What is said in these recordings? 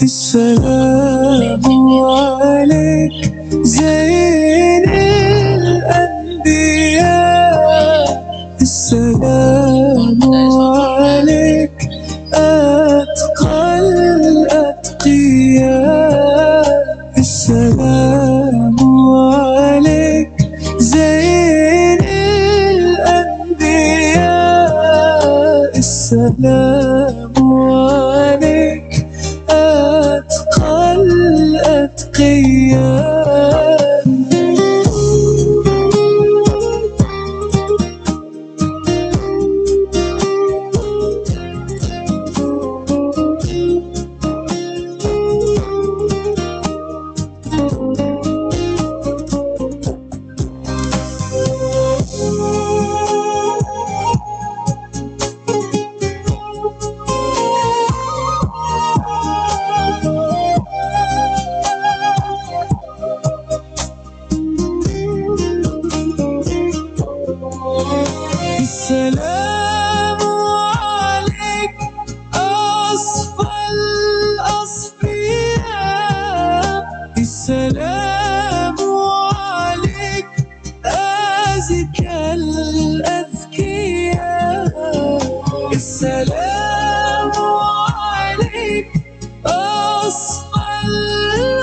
السلام عليك زين الأنبياء، السلام عليك أتقى الأتقياء، السلام عليك زين الأنبياء، السلام عليك أتقى الأتقياء. السلام عليك أصفى الأصفياء، السلام عليك أزكى الأذكياء، السلام عليك أصفى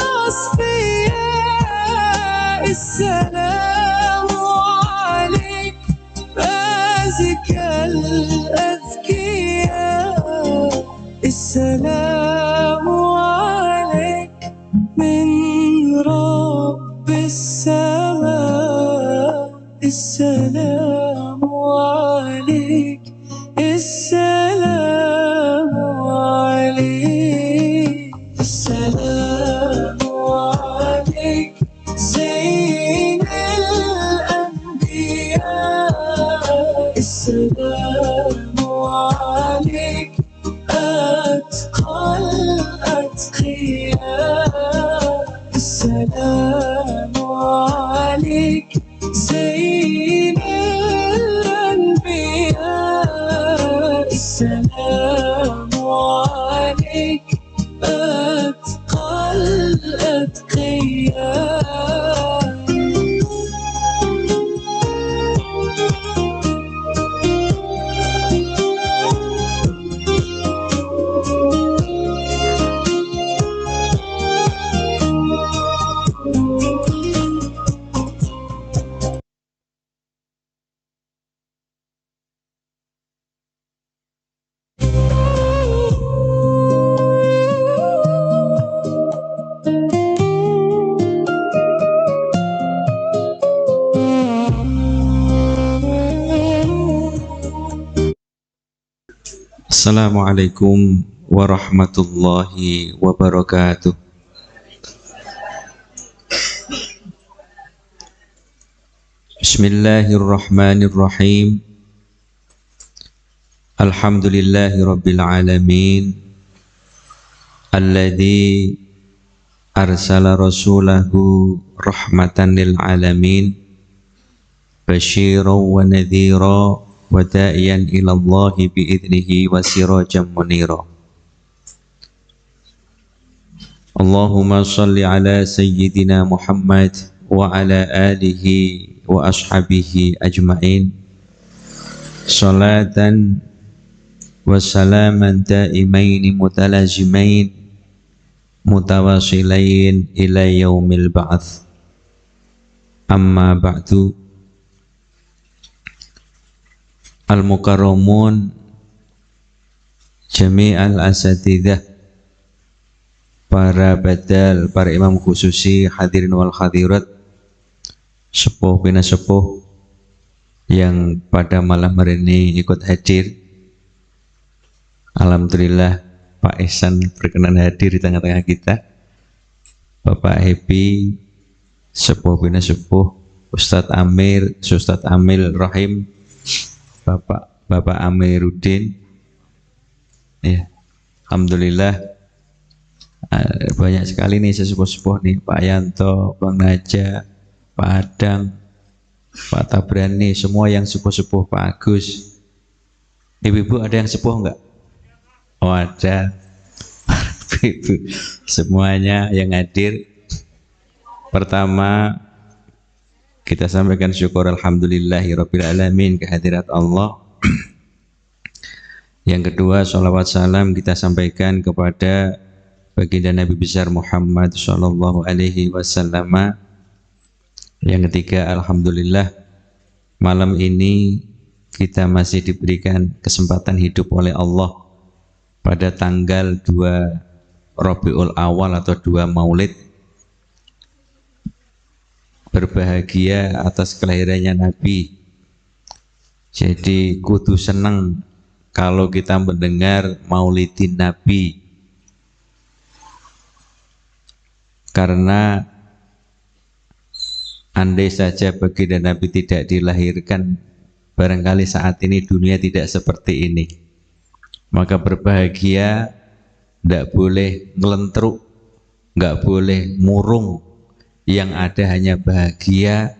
الأصفياء، السلام عليك أزكى الأذكياء، السلام عليك من رب السماء، السلام عليك، السلام عليك، السلام عليك زين الأنبياء، السلام عليك أتقى الأتقياء، السلام عليك زين الأنبياء، السلام عليك أتقى الأتقياء. Assalamualaikum warahmatullahi wabarakatuh. Bismillahirrahmanirrahim. Alhamdulillahi rabbil alamin, alladzi arsala rasulahu rahmatan lil alamin, basyiran wa nadhira wa da'iyan ila Allahi bi'idnihi wa sirajan munira. Allahumma salli ala sayyidina Muhammad wa ala alihi wa ashabihi ajma'in, salatan wa salaman da'imain mutalazimain mutawasilain ila yaumil ba'ats. Amma ba'du. Al-mukarramun jami'al asatidzah, para badal, para imam khususi, hadirin wal hadirat, sepuh bina sepuh yang pada malam hari ini ikut hadir. Alhamdulillah Pak Ihsan berkenan hadir di tengah-tengah kita. Bapak Happy, sepuh bina sepuh, Ustadz Amir, Ustadz Amil Rahim, Bapak Amiruddin, ya, Alhamdulillah banyak sekali nih sesepuh-sepuh nih, Pak Yanto, Bang Naja, Pak Adang, Pak Tabrani, semua yang sepuh-sepuh, Pak Agus. Ibu-ibu ada yang sepuh enggak? Oh ada. Ibu, semuanya yang hadir. Pertama kita sampaikan syukur alhamdulillahirabbil alamin kehadirat Allah. Yang kedua, sholawat salam kita sampaikan kepada baginda Nabi besar Muhammad sallallahu alaihi wasallam. Yang ketiga, alhamdulillah malam ini kita masih diberikan kesempatan hidup oleh Allah pada tanggal 2 Rabiul Awal atau 2 Maulid. Berbahagia atas kelahirannya Nabi. Jadi kudu senang kalau kita mendengar maulidin Nabi, karena andai saja baginda Nabi tidak dilahirkan, barangkali saat ini dunia tidak seperti ini. Maka berbahagia, tidak boleh ngelentruk, nggak boleh murung, yang ada hanya bahagia,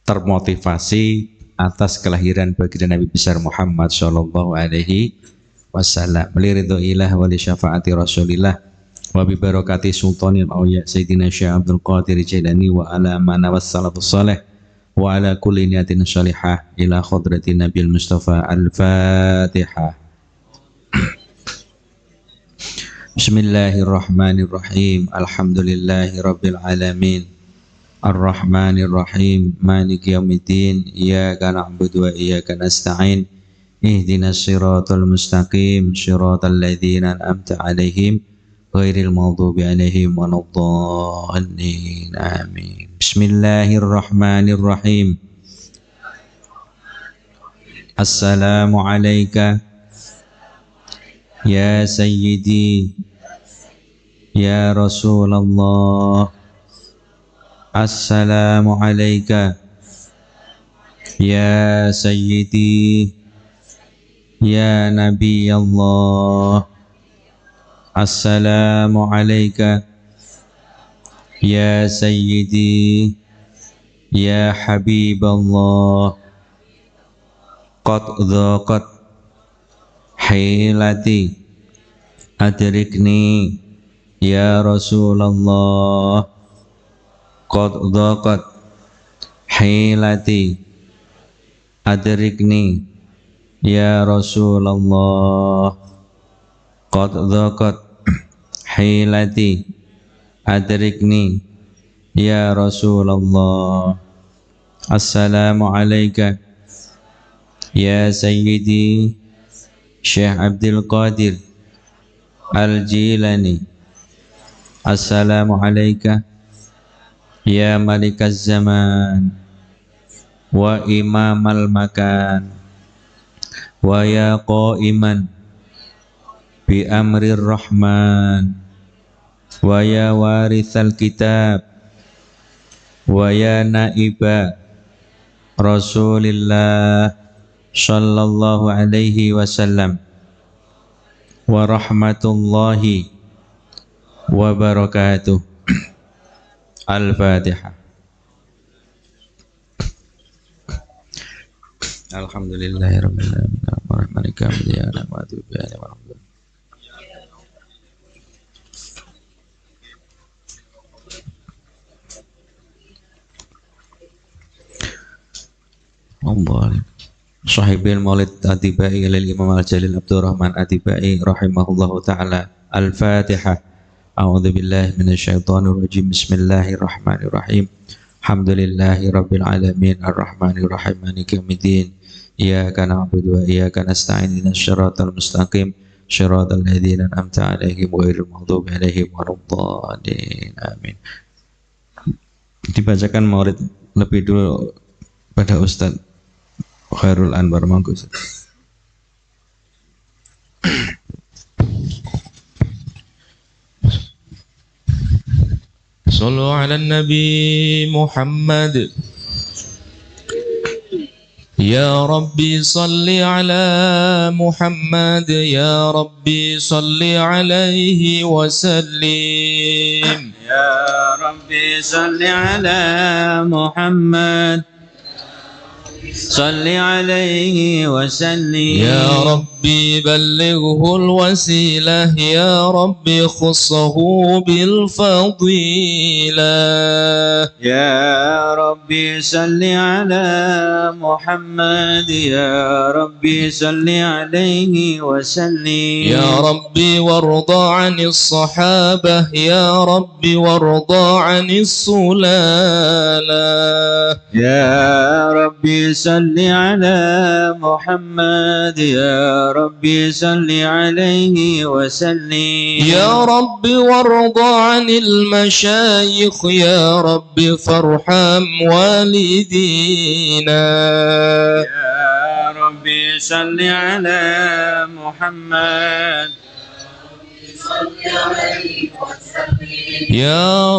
termotivasi atas kelahiran baginda Nabi besar Muhammad sallallahu alaihi wasallam. Liridho ilah wa li syafaati rasulillah wa bi barakati sultanil awliya sayyidina Syekh Abdul Qadir Jailani wa ala mana wassalatu salih wa ala kulli niyatin salihah ila khadratin Nabil Mustafa. Al-Fatihah. Bismillahirrahmanirrahim. Alhamdulillahi rabbil alamin. Ar-Rahmanir Rahim. Maliki yaumiddin. Iyyaka na'budu wa iyyaka nasta'in. Ihdinas siratal mustaqim. Siratal ladzina an'amta 'alaihim ghairil maghdubi 'alaihim waladdallin. Amin. Bismillahirrahmanirrahim. Assalamu alayka ya sayyidi ya Rasulullah. Assalamu alayka ya sayyidi ya Nabi Allah. Assalamu alayka ya sayyidi ya Habib Allah. Qad dhaqat hilati adrikni ya Rasulullah. Qad dhaqat hilati adrikni ya Rasulullah. Qad dhaqat hilati adrikni ya Rasulullah. Assalamu alayka ya sayyidi Syekh Abdul Qadir Al-Jilani. Assalamu alayka ya Malikaz Zaman wa Imamal Makan wa ya Qaiman bi Amrir Rahman wa ya Warithal Kitab wa ya Naiba Rasulillah sallallahu alaihi wasallam wa rahmatullahi wa barakatuh. Al-Fatihah. Alhamdulillahirabbil alamin. Ar-Rahmanir Rahim. Ya Rahmatu ya Rahman. Allah. Sahibil Maulid Atibai lil Imam Al-Jalil Abdurrahman Atibai rahimahullahu taala. Al-Fatihah. A'udzu billahi minasyaitonir rajim. Bismillahirrahmanirrahim. Alhamdulillahi rabbil alamin. Ar-Rahmanir Rahim. Maliki yaumiddin. Iyyaka na'budu wa iyyaka nasta'in. Ihdinas siratal mustaqim. Siratal ladzina an'amta 'alaihim ghairil maghdubi 'alaihim waladdallin. Amin. Dibacakan maulid lebih dulu pada Ustaz Khairul Anwar. Monggo. Sallu ala Nabi Muhammad. يا ربي صل على محمد يا ربي صل عليه وسلم يا ربي صل على محمد صل عليه وسلم يا ربي بلغه الوسيلة يا ربي خصه بالفضيلة يا ربي صل على محمد يا ربي صل عليه وسلم يا ربي وارضى عن الصحابة يا ربي وارضى عن السلالة يا ربي صل على محمد يا ربي صل عليه وسلم يا ربي وارضى عن المشايخ يا ربي فارحم والدينا يا ربي صل على محمد يا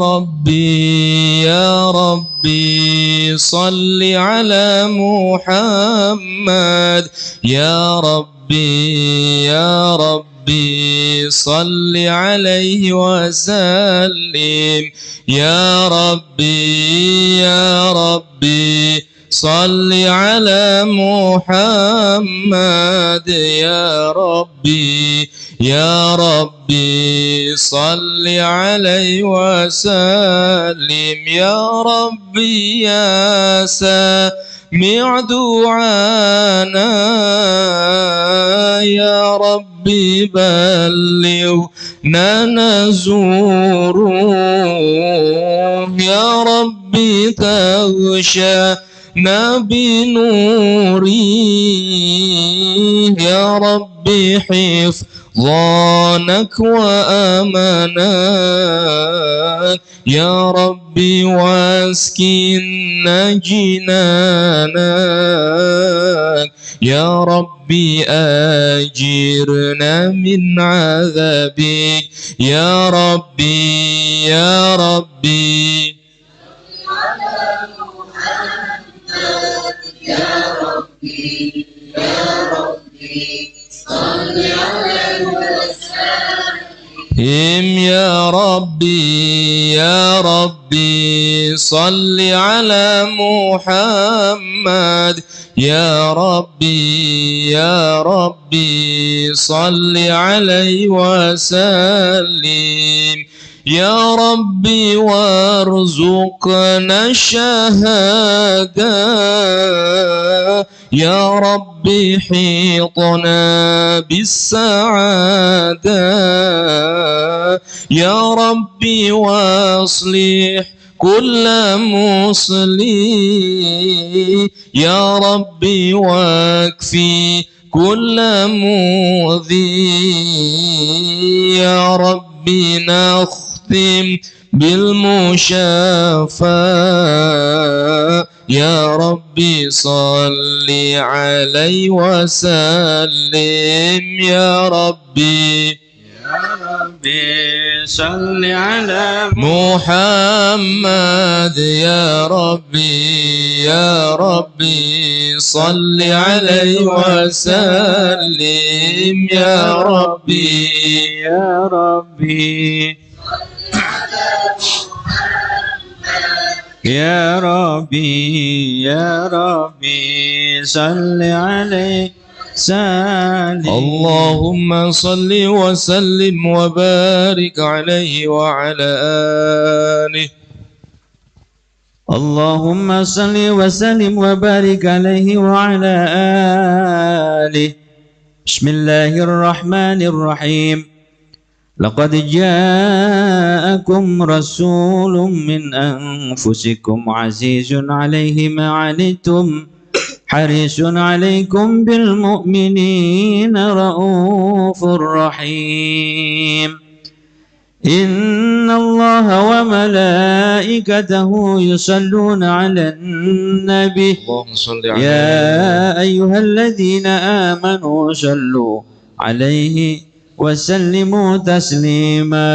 ربي صل على محمد يا ربي صل عليه وسلم يا ربي صل على محمد يا ربي صل عليه وسلم يا ربي يا سامع دعانا يا ربي بلغنا نزوره يا ربي تغشانا بنوري يا ربي حفظانك وأمانك يا ربي واسكننا جنانك يا ربي أجرنا من عذابك يا ربي صل عليه وسلم يا ربي صل على محمد يا ربي صل عليه وسلم يا ربي وارزقنا الشهادة يا ربي حيطنا بالسعادة يا ربي واصلح كل مصلي يا ربي واكفي كل مؤذي يا ربي نختم بالمشافى يا ربي صل عليه وسلم يا ربي صل على محمد يا ربي صل عليه وسلم يا ربي يا ربي صل عليه سلم اللهم صل وسلم وبارك عليه وعلى آله اللهم صل وسلم وبارك عليه وعلى آله بسم الله الرحمن الرحيم لقد جاءكم رسول من أنفسكم عزيز عليه ما عنتم حريص عليكم بالمؤمنين رؤوف رحيم إن الله وملائكته يصلون على النبي اللهم صل على يا أيها الذين آمنوا صلوا عليه وسلموا تسليما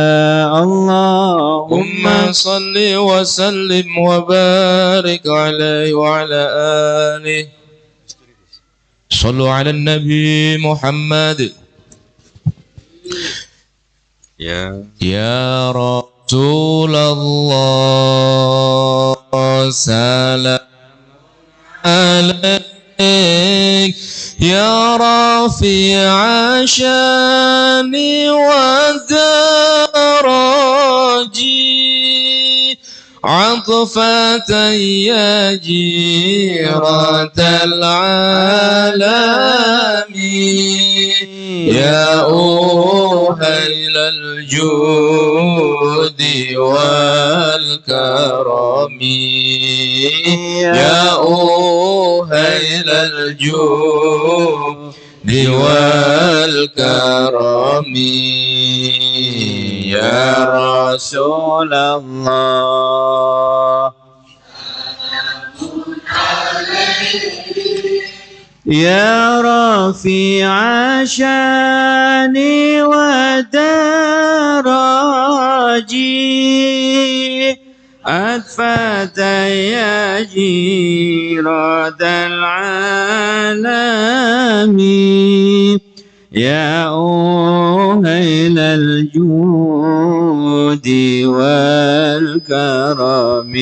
اللهم صل وسلم وبارك عليه وعلى آله صلوا على النبي محمد. يا رسول الله سلام عليك يا رفيع شاني ودرجي عطفة يا جيرة العالم يا أهيل الجود والكرم يا أهيل الجود والكرم يا رسول الله يا رفيع شاني ودرجي أدفت يا جيرة العالم يا أهيل الجود والكرم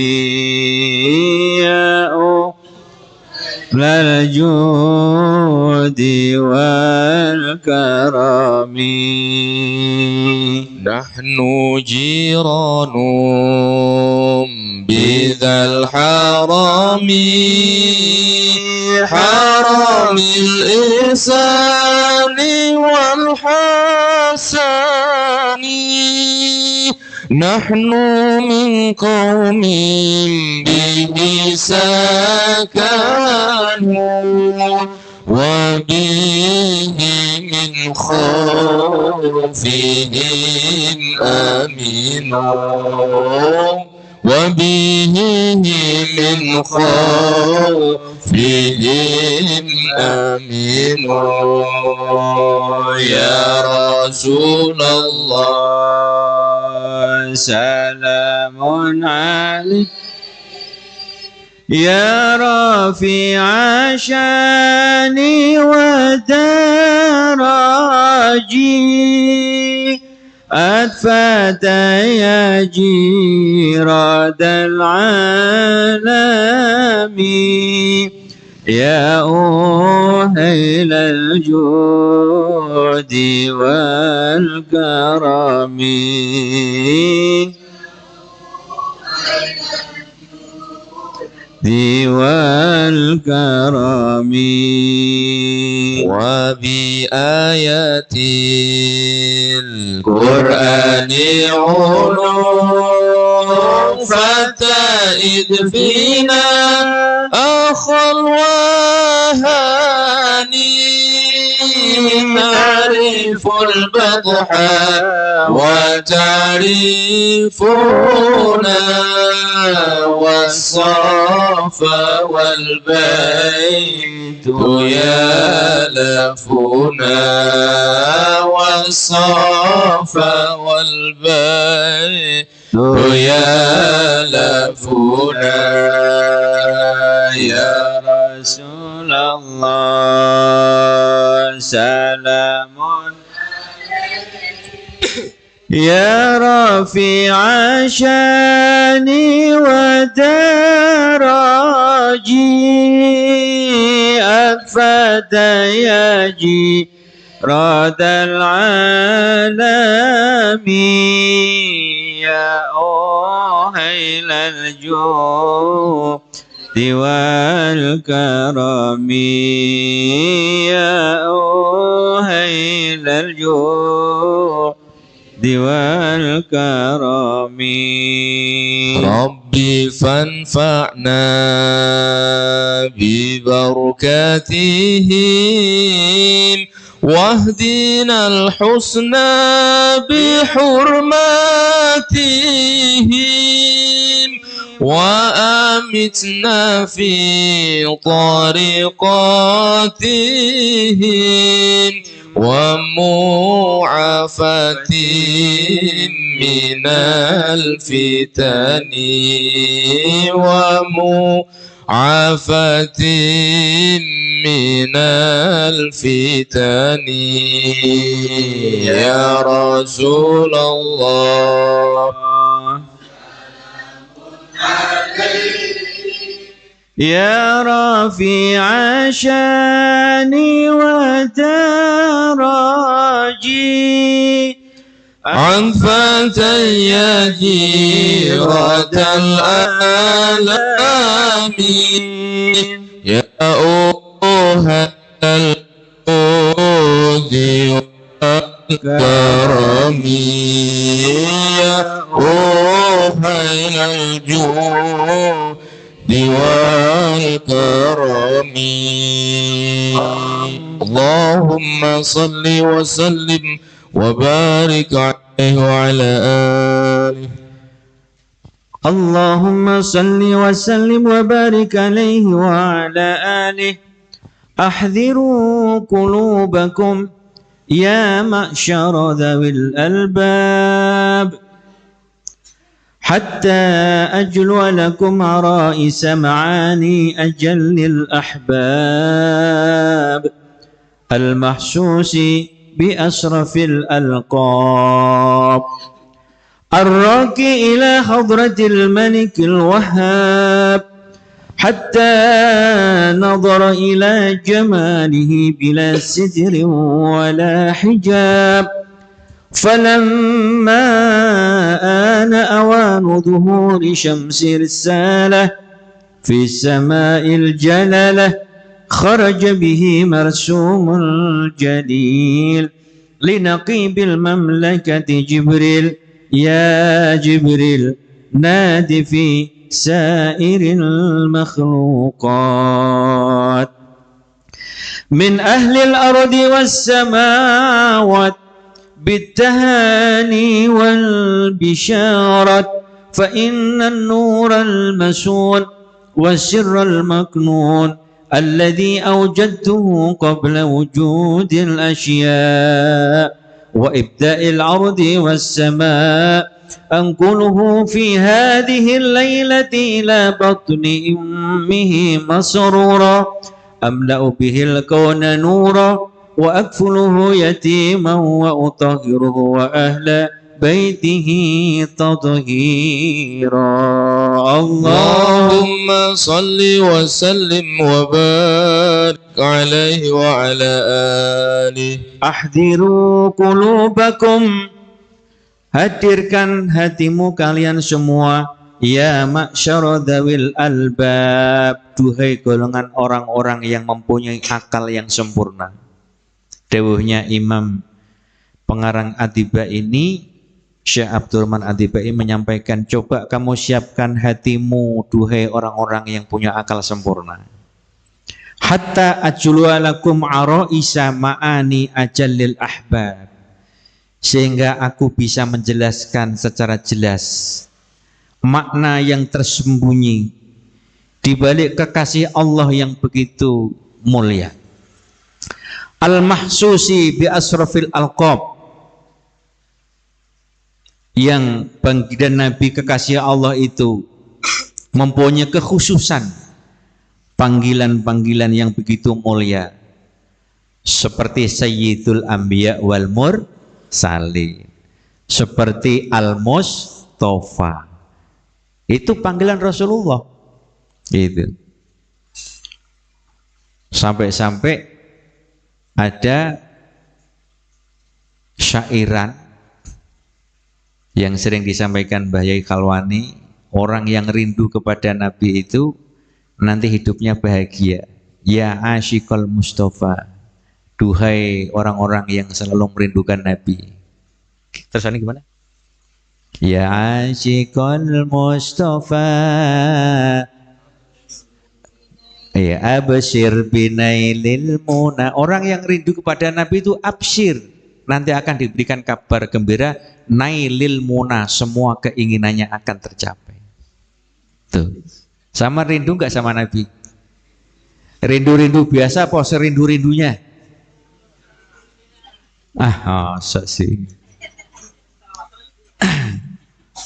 يا أهيل الجود والكرم نحن جيران بذا الحرم حرم الإحسان والحسن نحن من قوم به سكنوا وبه من خوفهم آمنوا وبه من خوفهم آمنوا يا رسول الله سلام عليك يا رفيع شاني ودرجي أدفت يا جيرة العالم يا أهيل الجود والكرم والكرم وبآيات القرآن علوم فتائد فينا أخا الوهاني نعرف البطحة وتعرفنا والصفا والبيت يالفنا والصفا والبيت يالفنا يا رسول الله سلام يا رفيع شاني ودرجي أكفت يا جيرة العالم يا أهيل الجود والكرم يا أهيل الجود والكرم ربي فانفعنا ببركاتهم واهدنا الحسنى بحرماتهم وأمتنا في طريقاتهم ومعافاة من الفتن عافة من الفتن يا رسول الله يا رفيع شاني وتراجي عن فتى جيرة الآلام يا أوها الجود والكرم يا أوها الجود والكرم اللهم صل وسلم وبارك عليه وعلى آله اللهم صل وسلم وبارك عليه وعلى آله أحذروا قلوبكم يا معشر ذوي الألباب حتى أجلو لكم عرائس معاني أجل الأحباب المحسوس بأشرف الألقاب الراكي إلى حضرة الملك الوهاب حتى نظر إلى جماله بلا ستر ولا حجاب فلما آن أوان ظهور شمس رسالة في السماء الجلالة خرج به مرسوم الجليل لنقيب المملكة جبريل يا جبريل نادي في سائر المخلوقات من أهل الأرض والسماوات بالتهاني والبشارة فإن النور المسون والسر المكنون الذي أوجدته قبل وجود الأشياء وإبداء الأرض والسماء أنقله في هذه الليلة إلى بطن أمه مسرورا أملأ به الكون نورا وأكفله يتيما وأطهره وأهل بيته تطهيرا اللهم صل وسلم وبارك عليه وعلى آله أحذروا قلوبكم hadirkan hatimu kalian semua ya ma'syara dzawil albab duhai golongan orang-orang yang mempunyai akal yang sempurna. Dawuhnya Imam pengarang Adiba ini Syekh Abdurrahman Adibai menyampaikan coba kamu siapkan hatimu duhai orang-orang yang punya akal sempurna hatta ajlualakum araisa ma'ani ajallil ahbab sehingga aku bisa menjelaskan secara jelas makna yang tersembunyi di balik kekasih Allah yang begitu mulia al-mahsusi bi asrafil alqab yang baginda Nabi kekasih Allah itu mempunyai kekhususan panggilan-panggilan yang begitu mulia seperti Sayyidul Anbiya wal Mursalin, seperti Al-Mustafa. Itu panggilan Rasulullah. Itu. Sampai-sampai ada syairan yang sering disampaikan Mbah Yai Khalwani, orang yang rindu kepada Nabi itu nanti hidupnya bahagia. Ya asyiqal Mustafa, duhai orang-orang yang selalu merindukan Nabi. Terus ini gimana? Ya asyiqal Mustafa, ya absyir binailil muna. Orang yang rindu kepada Nabi itu absyir, nanti akan diberikan kabar gembira, nailil muna, semua keinginannya akan tercapai. Tuh. Sama rindu enggak sama Nabi? Rindu-rindu biasa apa serindu-rindunya? Masa sih.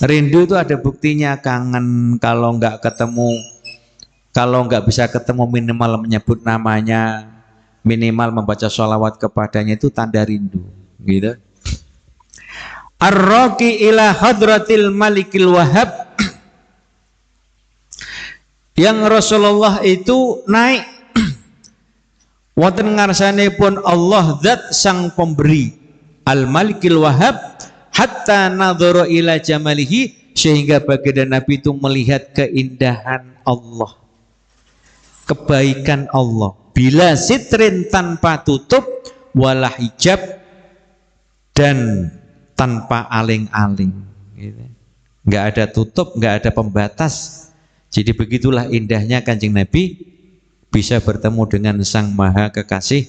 Rindu itu ada buktinya, kangen kalau enggak ketemu Kalau nggak bisa ketemu minimal menyebut namanya, minimal membaca sholawat kepadanya, itu tanda rindu, gitu. Ar-raqi ila hadratil malikil wahhab, yang Rasulullah itu naik wonten ngarsanipun Allah zat sang pemberi al-malikil wahhab, hatta nadhara ila jamalihi, sehingga baginda Nabi itu melihat keindahan Allah, kebaikan Allah, bila sitrin, tanpa tutup, wala hijab, dan tanpa aling-aling, gitu. Nggak ada tutup, nggak ada pembatas. Jadi begitulah indahnya Kanjeng Nabi bisa bertemu dengan Sang Maha Kekasih,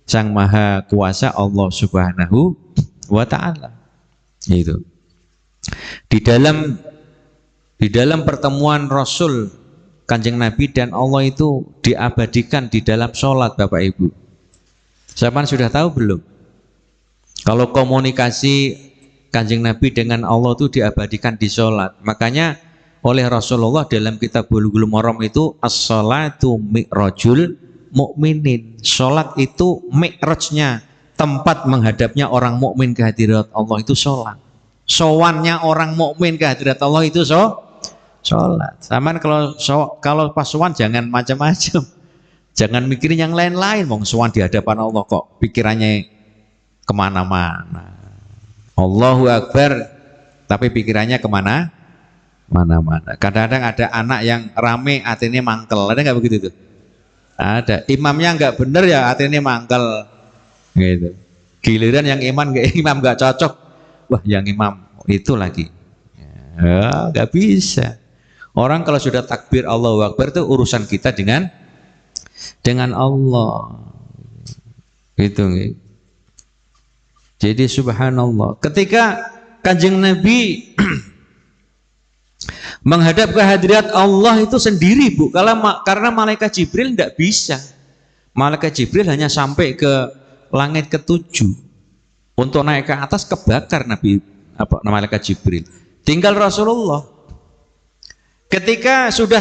Sang Maha Kuasa Allah Subhanahu wa Ta'ala. Itu. Di dalam pertemuan Rasul Kanjeng Nabi dan Allah itu diabadikan di dalam sholat, Bapak Ibu. Siapa sudah tahu belum? Kalau komunikasi Kanjeng Nabi dengan Allah itu diabadikan di sholat. Makanya oleh Rasulullah dalam kitab Bulughul Maram itu, as-sholatu mi'rajul mukminin. Sholat itu mi'rajnya, tempat menghadapnya orang mukmin ke hadirat Allah itu sholat. Sowannya orang mukmin ke hadirat Allah itu sholat. Sama kalau pas sowan jangan macam-macam, jangan mikirin yang lain-lain. Mau sowan di hadapan Allah kok pikirannya kemana-mana. Allahu Akbar, tapi pikirannya kemana? Mana-mana. Kadang-kadang ada anak yang rame hatinya mangkel, ada nggak begitu tuh? Ada. Imamnya nggak bener ya hatinya mangkel, gitu. Giliran yang imam nggak cocok, wah yang imam itu lagi, ya, nggak bisa. Orang kalau sudah takbir Allahu Akbar itu urusan kita dengan Allah, gitu. Jadi subhanallah, ketika Kanjeng Nabi menghadap ke hadirat Allah itu sendiri, Bu, karena malaikat Jibril tidak bisa. Malaikat Jibril hanya sampai ke langit ke-7. Untuk naik ke atas kebakar malaikat Jibril. Tinggal Rasulullah. Ketika sudah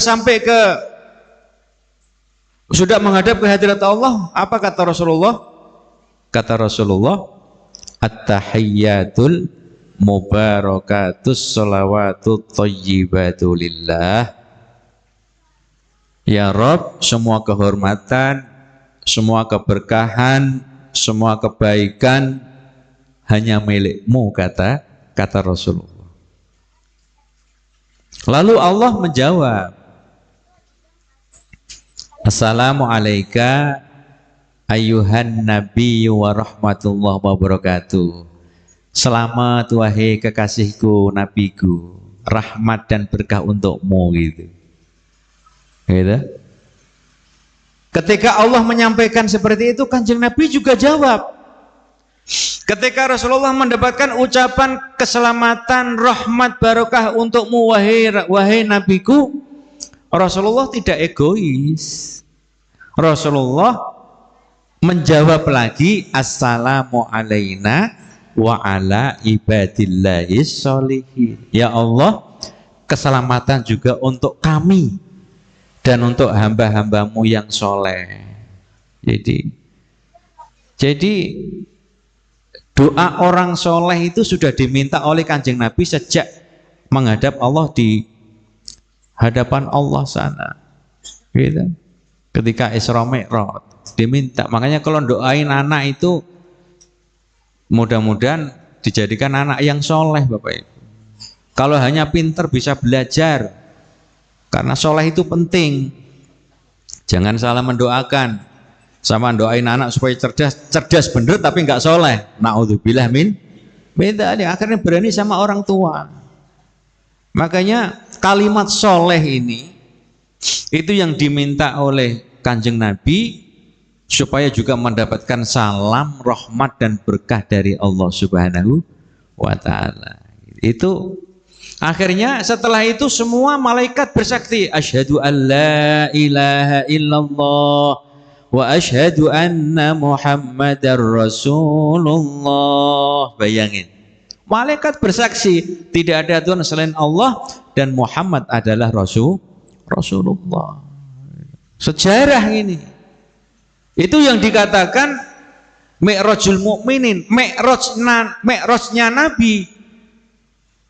menghadap ke hadirat Allah, apa kata Rasulullah? Kata Rasulullah, at-tahiyyatul mubarakatus sholawatu thayyibatu lillah. Ya Rabb, semua kehormatan, semua keberkahan, semua kebaikan hanya milikmu, kata Rasulullah. Lalu Allah menjawab, assalamu alayka ayyuhan nabiyyu wa rahmatullahi wa barakatuh. Selamat wahai kekasihku, nabiku, rahmat dan berkah untukmu, gitu. Ketika Allah menyampaikan seperti itu, Kanjeng Nabi juga jawab. Ketika Rasulullah mendapatkan ucapan keselamatan, rahmat, barokah untukmu wahai nabiku, Rasulullah tidak egois. Rasulullah menjawab lagi, assalamu alaina wa ala ibadillahis sholihin. Ya Allah, keselamatan juga untuk kami dan untuk hamba-hambamu yang soleh. Jadi doa orang soleh itu sudah diminta oleh Kanjeng Nabi sejak menghadap Allah di hadapan Allah sana, gitu. Ketika Isra Mi'raj diminta. Makanya kalau doain anak itu mudah-mudahan dijadikan anak yang soleh, Bapak Ibu. Kalau hanya pinter bisa belajar, karena soleh itu penting. Jangan salah mendoakan. Sama doain anak supaya cerdas bener tapi nggak soleh. Na'udzubillah min dzalik. Akhirnya berani sama orang tua. Makanya kalimat soleh ini itu yang diminta oleh Kanjeng Nabi supaya juga mendapatkan salam, rahmat dan berkah dari Allah Subhanahu wa Ta'ala. Itu akhirnya setelah itu semua malaikat bersaksi, asyhadu an la ilaha illallah wa asyhadu anna Muhammadar Rasulullah. Bayangin, malaikat bersaksi tidak ada Tuhan selain Allah dan Muhammad adalah Rasulullah. Sejarah ini. Itu yang dikatakan Mi'rajul Mukminin, Mi'rajnya Nabi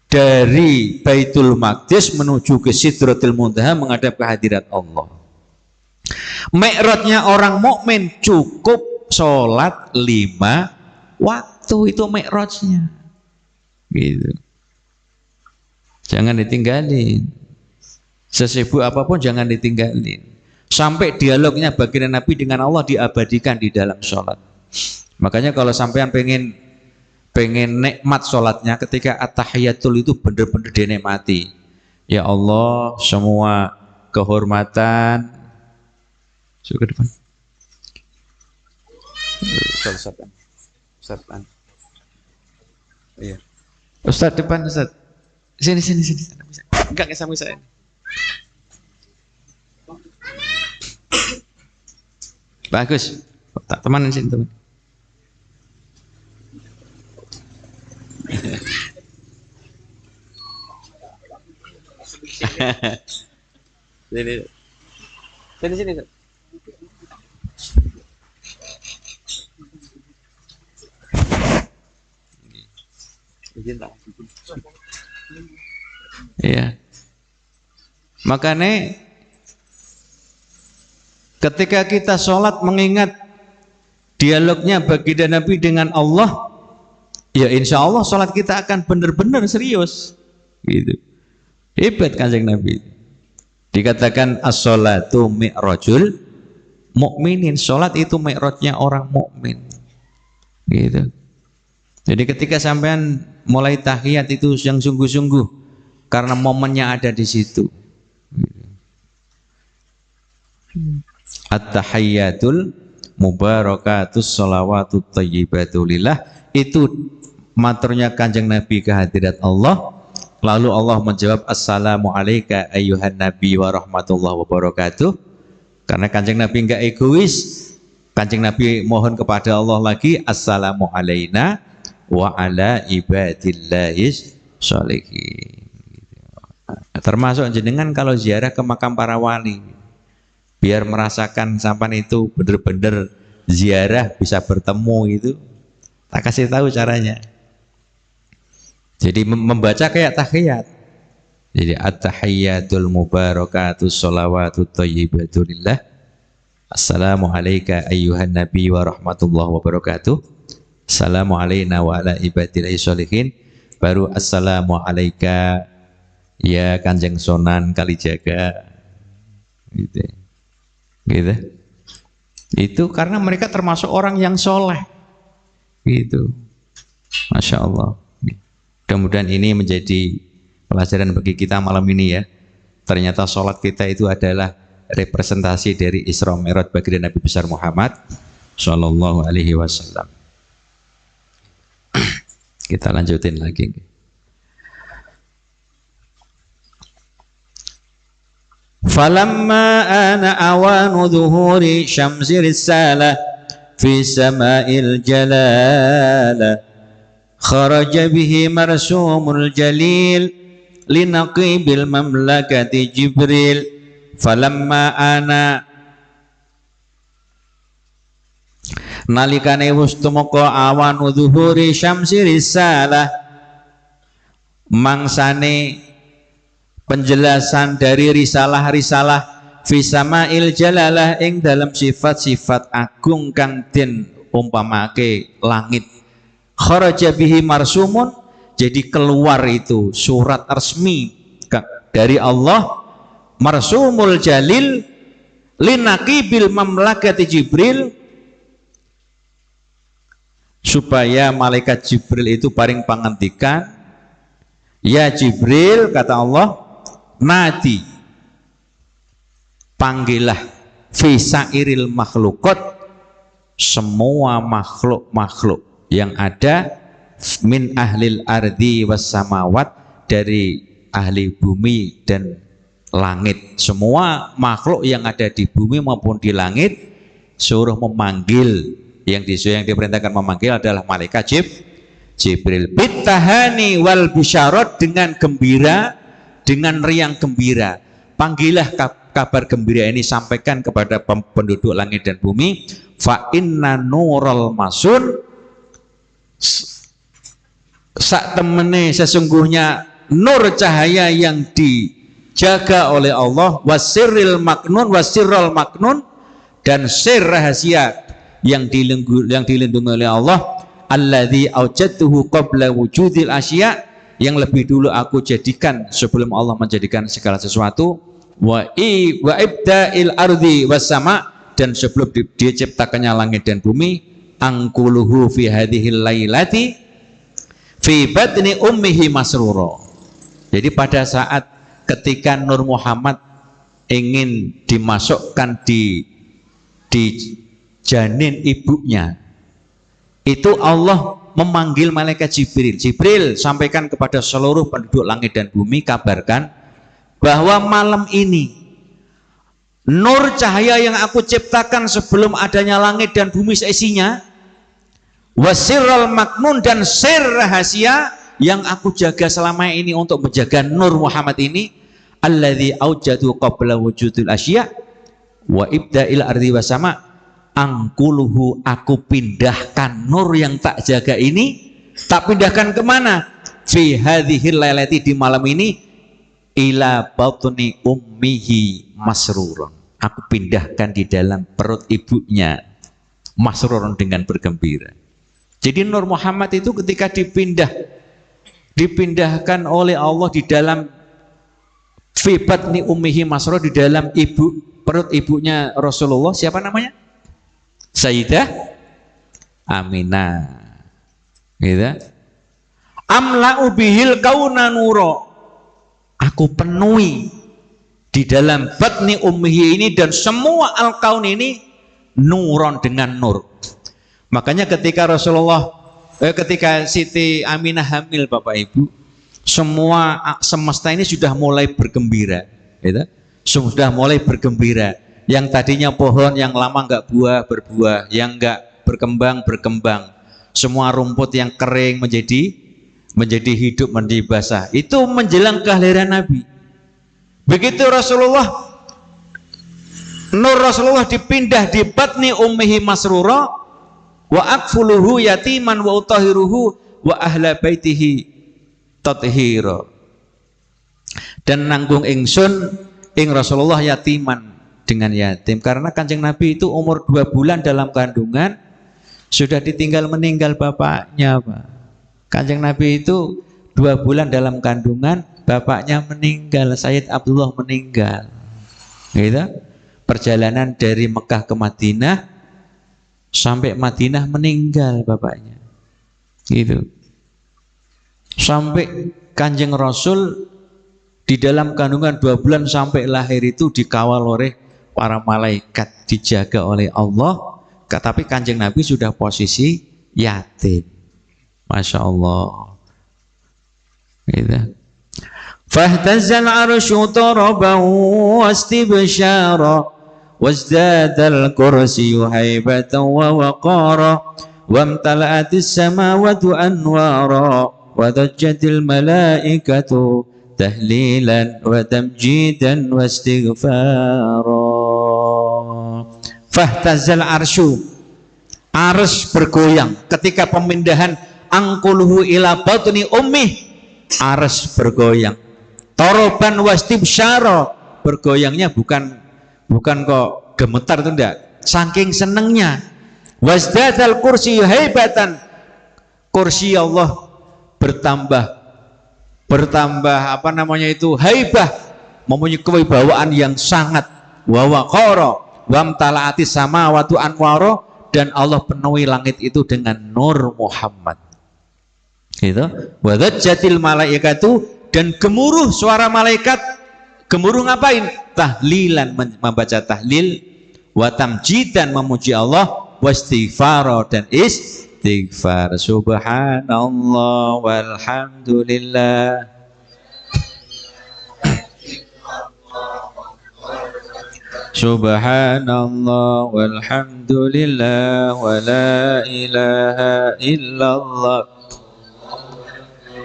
dari Baitul Maqdis menuju ke Sidratul Muntaha menghadap ke hadirat Allah. Mi'rajnya orang mukmin cukup sholat 5 waktu, itu mi'rajnya. Gitu. Jangan ditinggalin. Sesibuk apapun jangan ditinggalin. Sampai dialognya baginda Nabi dengan Allah diabadikan di dalam sholat. Makanya kalau sampean pengen nikmat sholatnya, ketika at-tahiyatul itu benar-benar dinikmati. Ya Allah, semua kehormatan. Suka depan. Ustaz. Iya. Ustaz depan, Ustaz. Sini. Enggak sama saya. Bagus. Tak teman sini, teman. Sini. Iya. Makanya ketika kita sholat mengingat dialognya baginda Nabi dengan Allah, ya insya Allah sholat kita akan benar-benar serius. Gitu. Hebat Kanjeng Nabi. Dikatakan as-sholatu mi'rajul mukminin, sholat itu mi'rajnya orang mukmin. Gitu. Jadi ketika sampean mulai tahiyat itu yang sungguh-sungguh, karena momennya ada di situ. At-tahiyyatul mubarakatus sholawatut thayyibatulillah, itu maturnya Kanjeng Nabi ke hadirat Allah. Lalu Allah menjawab assalamu alayka ayyuhan nabi wa rahmatullahi wabarakatuh. Karena Kanjeng Nabi enggak egois, Kanjeng Nabi mohon kepada Allah lagi assalamu alayna wa ala ibadillahis sholihin. Termasuk jenengan kalau ziarah ke makam para wali, biar merasakan sampan itu benar-benar ziarah bisa bertemu itu, tak kasih tahu caranya. Jadi membaca kayak tahiyat. Jadi at-tahiyyatul mubarakatus sholawatut thayyibatulillah. Assalamu alayka ayyuhan nabi wa rahmatullahi wabarakatuh. Assalamu alayna wa ala ibadillahi sholihin. Baru assalamu alayka ya Kanjeng Sunan Kalijaga. Gitu. Itu karena mereka termasuk orang yang soleh. Gitu. Masya Allah. Mudah-mudahan ini menjadi pelajaran bagi kita malam ini ya. Ternyata sholat kita itu adalah representasi dari Isra Mi'raj baginda Nabi besar Muhammad Sallallahu Alaihi Wasallam. Kita lanjutin lagi. Falamma ana awanu dhuhuri syamsi risalah fi sama'il jalala kharaja bihi marsumul jalil linaqibil mamlakati Jibril. Falamma ana nalikane wis tumeka awan dhuhuri syamsi risalah, mangsane penjelasan dari risalah-risalah fi sama'il jalalah ing dalam sifat-sifat agung kang den umpamake langit. Kharaja bihi marsumun, jadi keluar itu surat resmi dari Allah, marsumul jalil linaqibil mamlakati Jibril, supaya malaikat Jibril itu paring pangantikan, ya Jibril kata Allah, nadi panggillah fi sairil makhlukot, semua makhluk-makhluk yang ada min ahlil ardi was samawat, dari ahli bumi dan langit. Semua makhluk yang ada di bumi maupun di langit suruh memanggil, yang diperintahkan memanggil adalah malaikat Jibril. Bitahani wal bisyarat, dengan gembira, dengan riang gembira. Panggillah kabar gembira ini sampaikan kepada penduduk langit dan bumi. Fa inna nural masun, sak temene sesungguhnya nur cahaya yang dijaga oleh Allah, wasirril maknun dan sir rahasia yang dilindungi oleh Allah, alladzi aujadtuhu qabla wujudil asya, yang lebih dulu aku jadikan sebelum Allah menjadikan segala sesuatu, wa ibda'il ardi was sama, dan sebelum diciptakannya langit dan bumi, angkuluhu fi hadhil lailati fi batni ummihi masrura. Jadi pada saat ketika Nur Muhammad ingin dimasukkan di janin ibunya, itu Allah memanggil malaikat Jibril. Jibril, sampaikan kepada seluruh penduduk langit dan bumi, kabarkan bahwa malam ini nur cahaya yang aku ciptakan sebelum adanya langit dan bumi seisinya, wasirral maknun dan sir rahasia yang aku jaga selama ini untuk menjaga Nur Muhammad ini, alladzi aujadu qabla wujudil asya wa ibda'il ardi wasama, angkuluhu, aku pindahkan nur yang tak jaga ini, tak pindahkan kemana? Fi hadhil lailati, di malam ini, ila batni ummihi masrurun, aku pindahkan di dalam perut ibunya, masrurun, dengan bergembira. Jadi Nur Muhammad itu ketika dipindahkan oleh Allah di dalam fi batni ummihi masrur, di dalam perut ibunya Rasulullah, siapa namanya? Sayyidah Aminah. Gitu. Amla'u bihil kauna nuro, aku penuhi di dalam batni ummihi ini dan semua al-kaun ini nuron, dengan nur. Makanya ketika ketika Siti Aminah hamil, Bapak Ibu, semua semesta ini sudah mulai bergembira, gitu? Sudah mulai bergembira. Yang tadinya pohon yang lama nggak berbuah, yang nggak berkembang, semua rumput yang kering menjadi hidup, menjadi basah. Itu menjelang kelahiran Nabi. Begitu Nur Rasulullah dipindah di batni ummihi masrura, wa akfuluhu yatiman wa utahiruhu wa ahla baitihi tathira, dan nanggung ingsun ing Rasulullah yatiman, dengan yatim, karena Kanjeng Nabi itu umur 2 bulan dalam kandungan sudah ditinggal meninggal bapaknya, Pak. Kanjeng Nabi itu 2 bulan dalam kandungan, bapaknya meninggal, Sayyid Abdullah meninggal. Gitu. Perjalanan dari Mekah ke Madinah, sampai Madinah meninggal bapaknya. Gitu. Sampai Kanjeng Rasul di dalam kandungan 2 bulan sampai lahir itu dikawal oleh para malaikat, dijaga oleh Allah. Tapi Kanjeng Nabi sudah posisi yatim. Masya Allah. Gitu. Fahtazal arsyu taraban wastibsyara, wazdadal kursiyyu haibatan wa waqara, wamtala'atis samawati anwara, wadajjatil malaikatu tahlilan wa tamjidan wa istighfara. Fahtazal arsyu, ars bergoyang ketika pemindahan angkuluhu ila batni ummih, ars bergoyang. Toroban wastibsyara, bergoyangnya bukan kok gemetar, itu enggak, saking senengnya. Wasdadal kursi haibatan, kursi Allah bertambah haibah, mempunyai kewibawaan yang sangat. Wa waqara wamtala'ati samawati anwara, dan Allah penuhi langit itu dengan nur Muhammad. Gitu. Wa dzajjatil malaikatu, dan gemuruh suara malaikat. Gemuruh ngapain? Tahlilan, membaca tahlil, wa tamjidan, memuji Allah, wa istighfara, dan istighfar. Subhanallah walhamdulillah. Subhanallah walhamdulillah wa la ilaha illallah.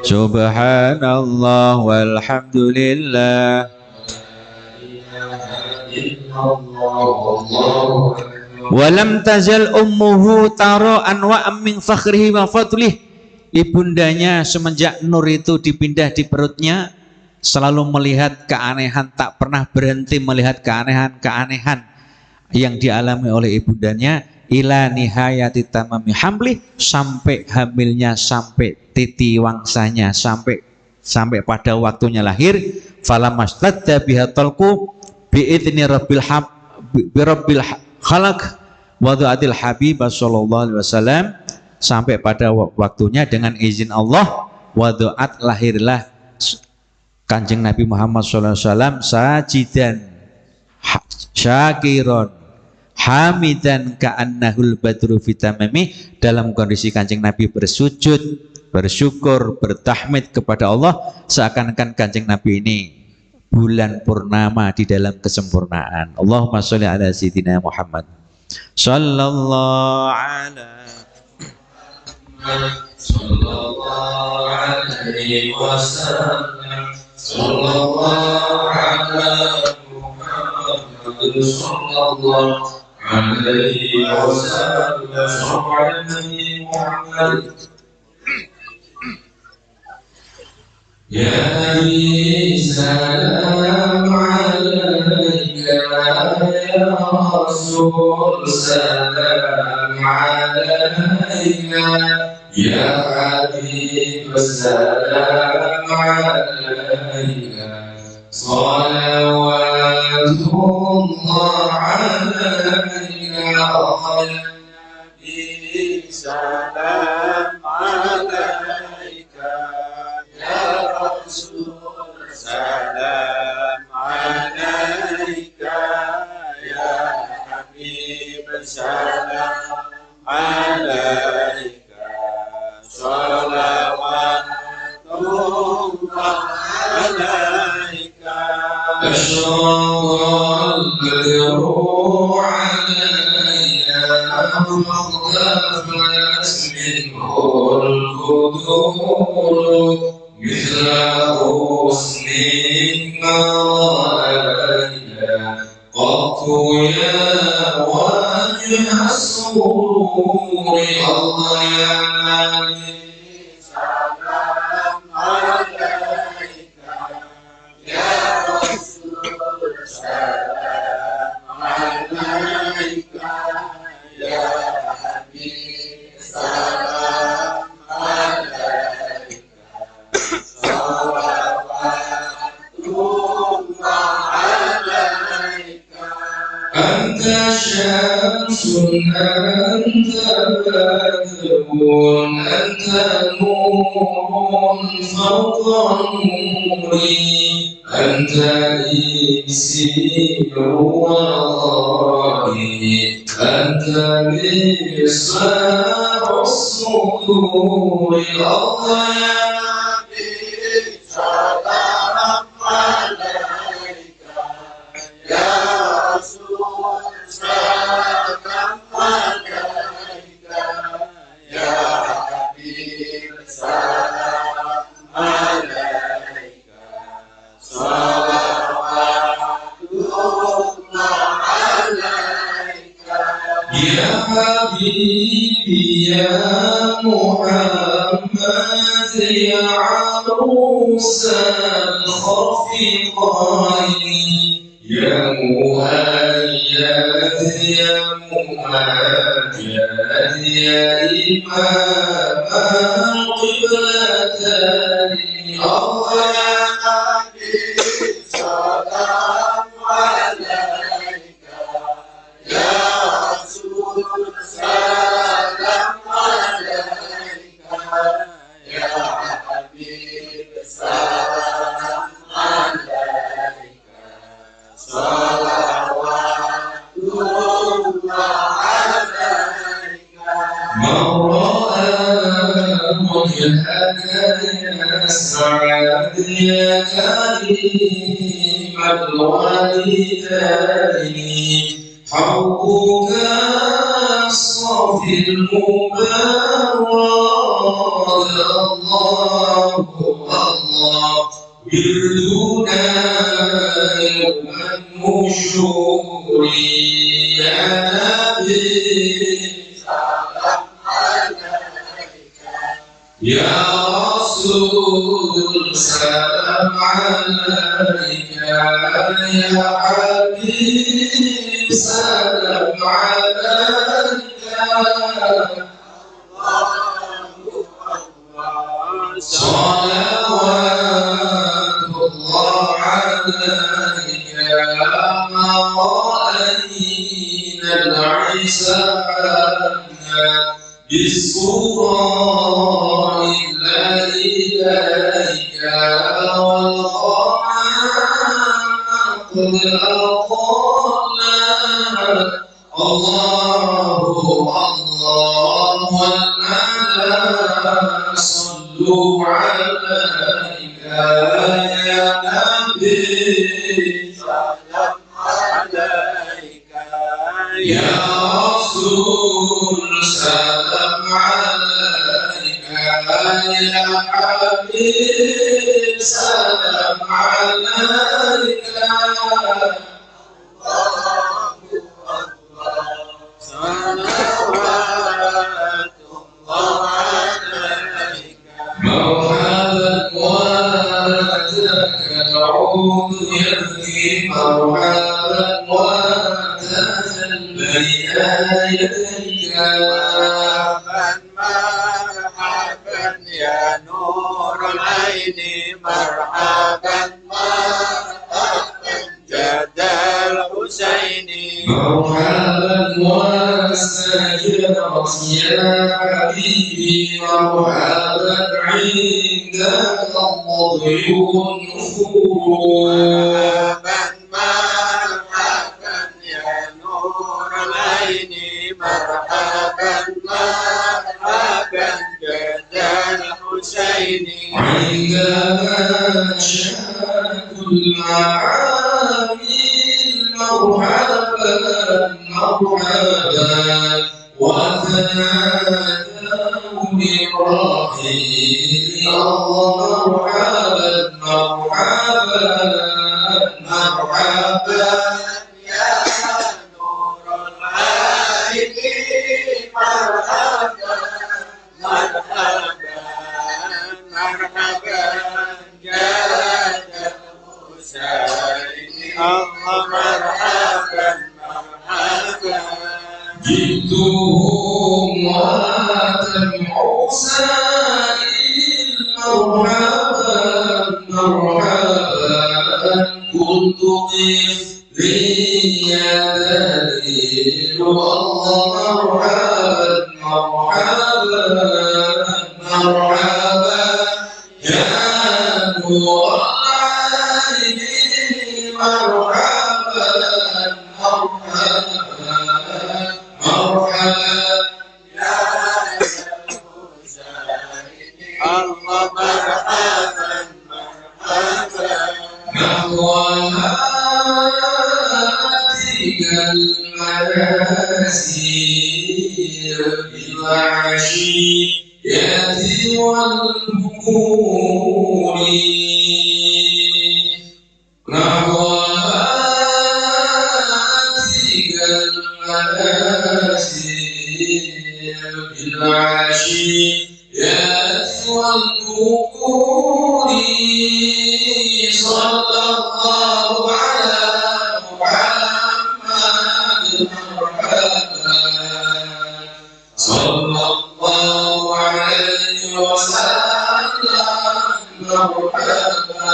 Subhanallah walhamdulillah Walam tazal ummuhu taro anwa min fakhrihi wa fadlih. Ibundanya semenjak nur itu dipindah di perutnya selalu melihat keanehan, tak pernah berhenti melihat keanehan-keanehan yang dialami oleh ibundanya ila nihayati tamami hamlih, sampai hamilnya, sampai titi wangsanya, sampai pada waktunya lahir. Falamastadda biha talqu bi'idni rabbil khalaq wadu'atil habib sallallahu alaihi wasallam, sampai pada waktunya dengan izin Allah wadu'at lahirlah Kanjeng Nabi Muhammad sallallahu alaihi wasallam sajidan syakiron hamidan ka'annahul badru fitamami, dalam kondisi Kanjeng Nabi bersujud, bersyukur, bertahmid kepada Allah seakan-akan Kanjeng Nabi ini bulan purnama di dalam kesempurnaan. Allahumma sholli ala sayyidina Muhammad sallallahu alaihi wasallam sallallahu alaihi wasallam. Ya Nabi salam alaika, ya Rasul salam alaika, ya Habib salam alaika, salawatullah alaika, ya Nabi salam alaika, salam alaika, ya Habib salam alaika, salawatullah alaika. Asyraqal badru alaina faqtafat minhul qudur مثل حسن ما رأينا قط يا وجه السرور. الله يا نبي سلام عليك، يا رسول سلام عليك، يا حبيب سلام عليك، أنت شمس أنت بدر أنت نور فوق نوري، أنت إكسير وغائي، أنت مصباح الصدور. الله يا نبي سلام عليك، يا رسول سلام عليك، يا حبيب سلام عليك، صلوات الله عليك. يا حبيبي يا محمد يا عروس الخفقين، يا مهيد يا ممجد يا إمام القبلتين. الله يا نبي سلام عليك، يا رسول سلام عليك، يا حبيب سلام عليك، صلوات الله عليك. من رأى وجهك يسعد يا كريم الوالدين، حبك الصافي المبارك. الله الله wirduna yawman nusyuri ya Nabi salam alaika ya Rasul salam alaika ya Habib salam alaika صلوات الله عليك ما رأينا العسى بالصورة إلا إليك والقرآن قد أطلنا الله والملائكة صلوا عليك يا نبي سلام عليك يا رسول سلام عليك يا حبيب سلام عليك صلوات الله عليك مرحبا واتاك العود يبكي مرحبا واتاك بين يديك مرحبا يا نور العين مرحبا مرحبا جد الحسين مرحبا واستجرت يا حبيبي مرحبا عندك الضيف النفور مرحبا يا نور العين مرحبا مرحبا جد الحسين عندما شاء المعاني مرحبا مرحبا وتنادوا بالرحيل الله مرحبا مرحبا مرحبا يا نور العين مرحبا مرحبا مرحبا جاد الحسين الله مرحبا مرحبا جئتهم واتم حسين مرحبا مرحبا كنت طفلي يا دليل الله مرحبا مرحبا مرحبا يا نور العين مرحبا مرحبا مرحبا يا الله مرحبا مرحبا نحو هاتك المنازل بالعشية والبكور نحو هاتك المنازل بالعشية والبكور صلى الله على محمد مرحبا صلى الله عليه وسلم مرحبا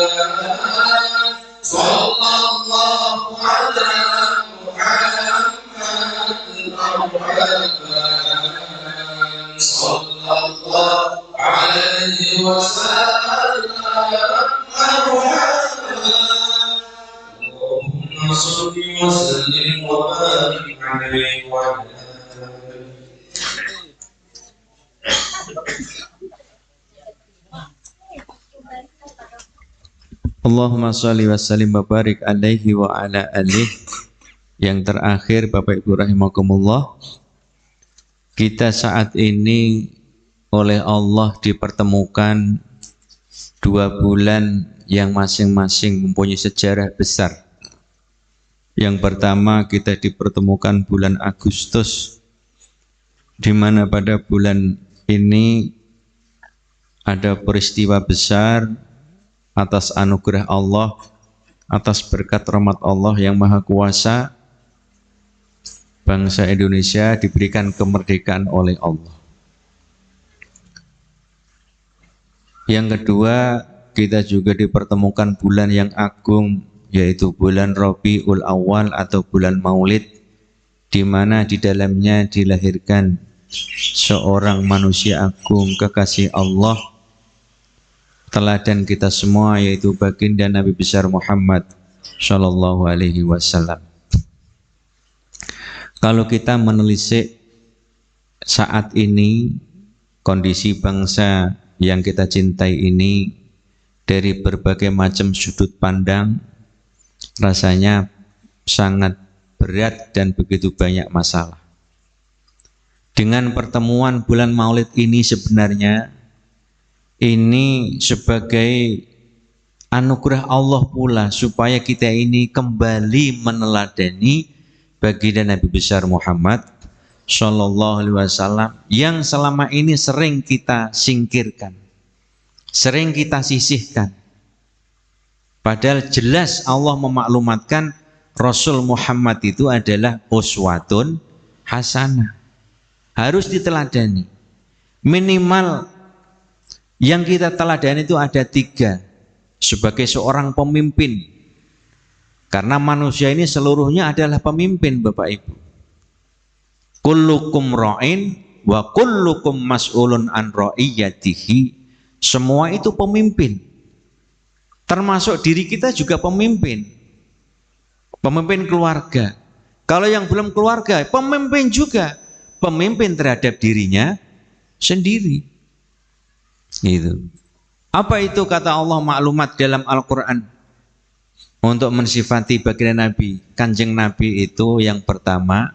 صلى الله على محمد مرحبا صلى الله عليه وسلم مرحبا اللهم صل وسلم وبارك عليه وعلى آله. Allahumma sholli wa sallim wa barik alaihi wa ala alihi. Yang terakhir Bapak Ibu rahimakumullah, kita saat ini oleh Allah dipertemukan 2 bulan yang masing-masing mempunyai sejarah besar. Yang pertama kita dipertemukan bulan Agustus, di mana pada bulan ini ada peristiwa besar atas anugerah Allah, atas berkat rahmat Allah yang Maha Kuasa, bangsa Indonesia diberikan kemerdekaan oleh Allah. Yang kedua, kita juga dipertemukan bulan yang agung, yaitu bulan Rabiul Awal atau bulan Maulid, di mana di dalamnya dilahirkan seorang manusia agung, kekasih Allah, teladan kita semua, yaitu baginda Nabi besar Muhammad Shallallahu Alaihi Wasallam. Kalau kita menelisik saat ini kondisi bangsa yang kita cintai ini dari berbagai macam sudut pandang, rasanya sangat berat dan begitu banyak masalah. Dengan pertemuan bulan Maulid ini sebenarnya ini sebagai anugerah Allah pula supaya kita ini kembali meneladani baginda Nabi besar Muhammad Shallallahu Alaihi Wasallam yang selama ini sering kita singkirkan, sering kita sisihkan. Padahal jelas Allah memaklumatkan Rasul Muhammad itu adalah uswatun hasanah, harus diteladani. Minimal yang kita teladani itu ada 3 sebagai seorang pemimpin, karena manusia ini seluruhnya adalah pemimpin, Bapak Ibu. Kullukum ra'in wa kullukum mas'ulun an ra'iyatihi. Semua itu pemimpin, termasuk diri kita juga pemimpin, pemimpin keluarga. Kalau yang belum keluarga, pemimpin juga, pemimpin terhadap dirinya sendiri. Itu. Apa itu kata Allah maklumat dalam Al-Quran untuk mensifati baginda Nabi? Kanjeng Nabi itu yang pertama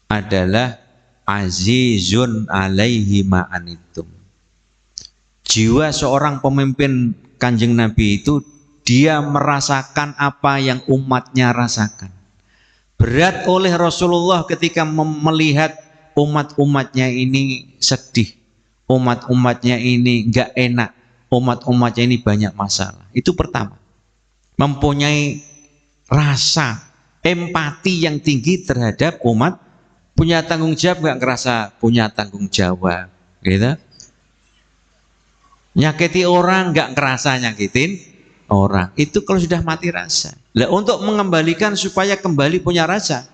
adalah azizun alaihi ma'anitum. Jiwa seorang pemimpin Kanjeng Nabi itu dia merasakan apa yang umatnya rasakan. Berat oleh Rasulullah ketika melihat umat-umatnya ini sedih, umat-umatnya ini enggak enak, umat-umatnya ini banyak masalah. Itu pertama, mempunyai rasa empati yang tinggi terhadap umat, punya tanggung jawab, enggak ngerasa punya tanggung jawab, gitu. Nyakiti orang enggak ngerasa nyakitin orang. Itu kalau sudah mati rasa. Lah untuk mengembalikan supaya kembali punya rasa,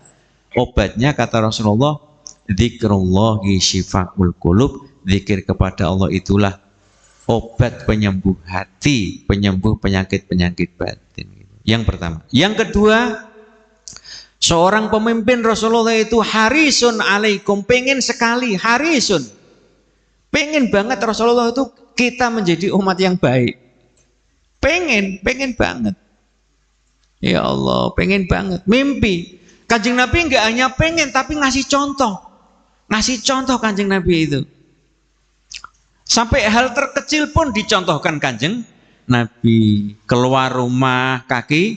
obatnya kata Rasulullah, dzikrullahi syifaul qulub. Zikir kepada Allah itulah obat penyembuh hati, penyembuh penyakit-penyakit batin. Yang pertama. Yang kedua, seorang pemimpin Rasulullah itu harisun alaikum, pengen sekali, harisun, pengen banget Rasulullah itu kita menjadi umat yang baik. Pengen banget. Ya Allah, pengen banget. Mimpi. Kanjeng Nabi enggak hanya pengen, tapi ngasih contoh. Ngasih contoh Kanjeng Nabi itu. Sampai hal terkecil pun dicontohkan Kanjeng Nabi. Keluar rumah kaki,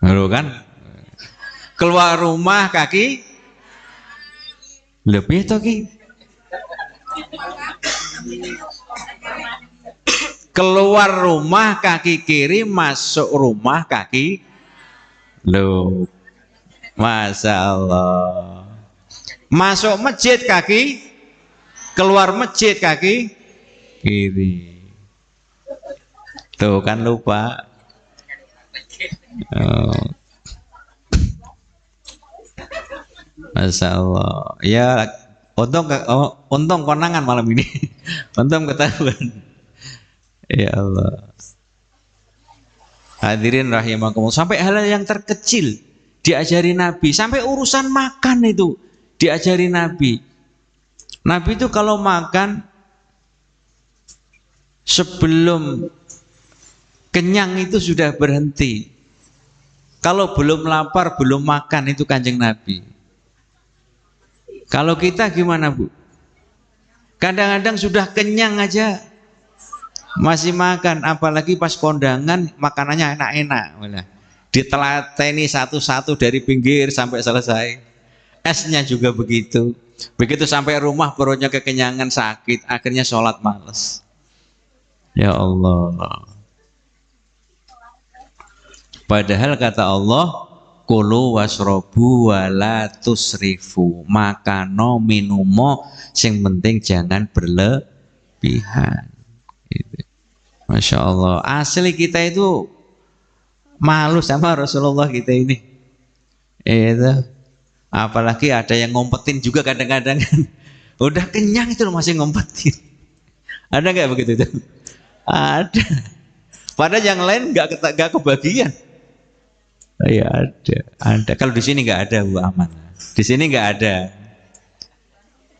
halo kan? Keluar rumah kaki, lebih toh ki. Keluar rumah kaki kiri, masuk rumah kaki loh. Masya Allah. Masuk masjid kaki, keluar masjid kaki kiri. Tuh kan lupa. Oh. Masya Allah. Ya untung konangan malam ini. Untung ketahuan. Ya Allah. Hadirin rahimakumullah, sampai hal yang terkecil diajari Nabi, sampai urusan makan itu diajari Nabi. Nabi itu kalau makan sebelum kenyang itu sudah berhenti. Kalau belum lapar, belum makan, itu Kanjeng Nabi. Kalau kita gimana, Bu? Kadang-kadang sudah kenyang aja masih makan, apalagi pas kondangan makanannya enak-enak. Ditelateni satu-satu dari pinggir sampai selesai. Esnya juga begitu. Begitu sampai rumah perutnya kekenyangan, sakit, akhirnya sholat males. Ya Allah. Padahal kata Allah, kulu wasrobu wala tusrifu, makano minumo sing penting jangan berlebihan. Gitu. Masya Allah. Asli kita itu malu sama Rasulullah kita ini. Itu. Apalagi ada yang ngompetin juga kadang-kadang. Udah kenyang itu masih ngompetin. Ada nggak begitu tuh? Ada. Padahal yang lain nggak kebagian. Ya ada. Kalau di sini nggak ada, Bu Aman. Di sini nggak ada.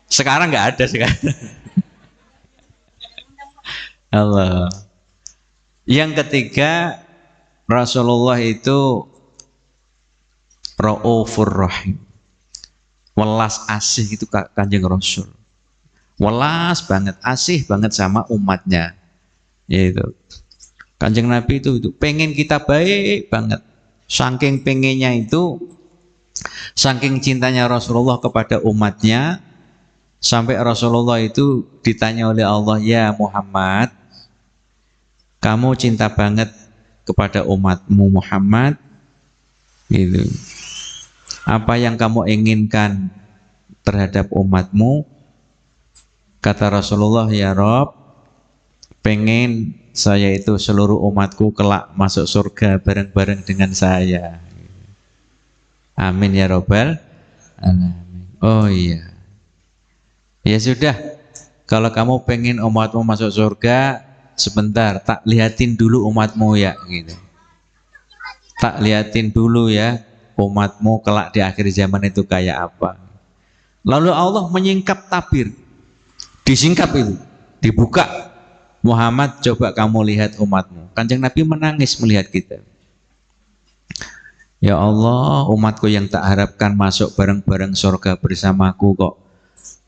Sekarang nggak ada sekarang. Allah. Yang ketiga, Rasulullah itu Raufur Rahim. Welas asih itu Kanjeng Rasul. Welas banget, asih banget sama umatnya. Yaitu Kanjeng Nabi itu pengen kita baik banget. Saking pengennya itu, saking cintanya Rasulullah kepada umatnya, sampai Rasulullah itu ditanya oleh Allah, ya Muhammad, kamu cinta banget kepada umatmu Muhammad, gitu. Apa yang kamu inginkan terhadap umatmu? Kata Rasulullah, ya Rob, pengen saya itu seluruh umatku kelak masuk surga bareng-bareng dengan saya. Amin ya Robbal alamin. Oh iya. Ya sudah, kalau kamu pengen umatmu masuk surga, sebentar, tak lihatin dulu umatmu ya, gitu. Tak lihatin dulu ya, umatmu kelak di akhir zaman itu kayak apa. Lalu Allah menyingkap tabir, disingkap itu, dibuka. Muhammad, coba kamu lihat umatmu. Kanjeng Nabi menangis melihat kita. Ya Allah, umatku yang tak harapkan masuk bareng-bareng surga bersamaku kok.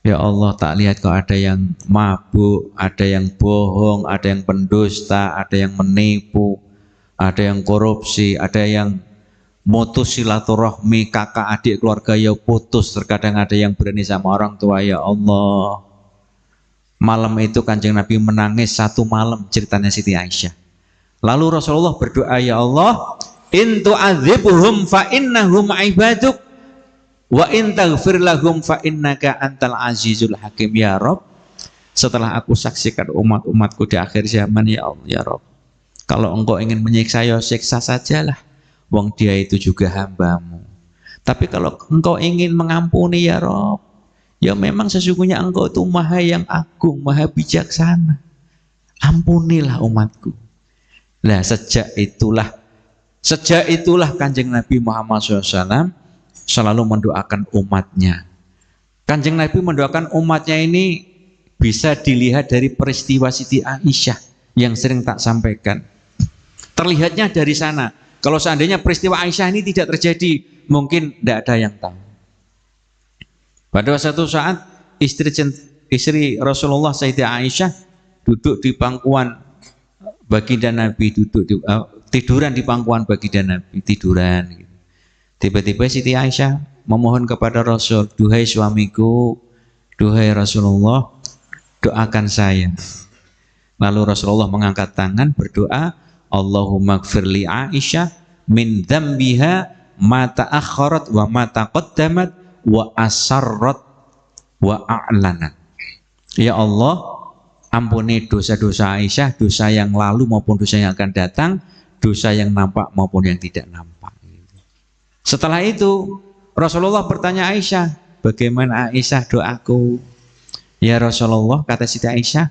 Ya Allah, tak lihat kok ada yang mabuk, ada yang bohong, ada yang pendusta, ada yang menipu, ada yang korupsi, ada yang mutus silaturahmi, kakak adik keluarga ya putus, terkadang ada yang berani sama orang tua. Ya Allah, malam itu Kanjeng Nabi menangis satu malam, ceritanya Siti Aisyah. Lalu Rasulullah berdoa, ya Allah, in tu'adzibhum fa innahum ibaduk wa in taghfir lahum fa innaka antal azizul hakim. Ya Rob, setelah aku saksikan umat-umatku di akhir zaman, ya Allah, ya Rob, kalau engkau ingin menyiksa ya siksa sajalah, wong dia itu juga hambamu. Tapi kalau engkau ingin mengampuni ya Rob, ya memang sesungguhnya engkau itu maha yang agung, maha bijaksana. Ampunilah umatku. Nah sejak itulah Kanjeng Nabi Muhammad SAW selalu mendoakan umatnya. Kanjeng Nabi mendoakan umatnya ini bisa dilihat dari peristiwa Siti Aisyah yang sering tak sampaikan. Terlihatnya dari sana. Kalau seandainya peristiwa Aisyah ini tidak terjadi, mungkin tidak ada yang tahu. Pada suatu saat istri Rasulullah Sayyidah Aisyah duduk di pangkuan baginda Nabi, tiduran di pangkuan baginda Nabi, tiduran. Tiba-tiba Siti Aisyah memohon kepada Rasul, duhai suamiku, duhai Rasulullah, doakan saya. Lalu Rasulullah mengangkat tangan berdoa, Allahumma gfirli Aisyah min dzambiha ma ta'akhkharat wa ma taqaddamat wa asarrat wa a'lanat. Ya Allah, ampuni dosa-dosa Aisyah, dosa yang lalu maupun dosa yang akan datang, dosa yang nampak maupun yang tidak nampak. Setelah itu Rasulullah bertanya Aisyah, bagaimana Aisyah doaku? Ya Rasulullah, kata Siti Aisyah,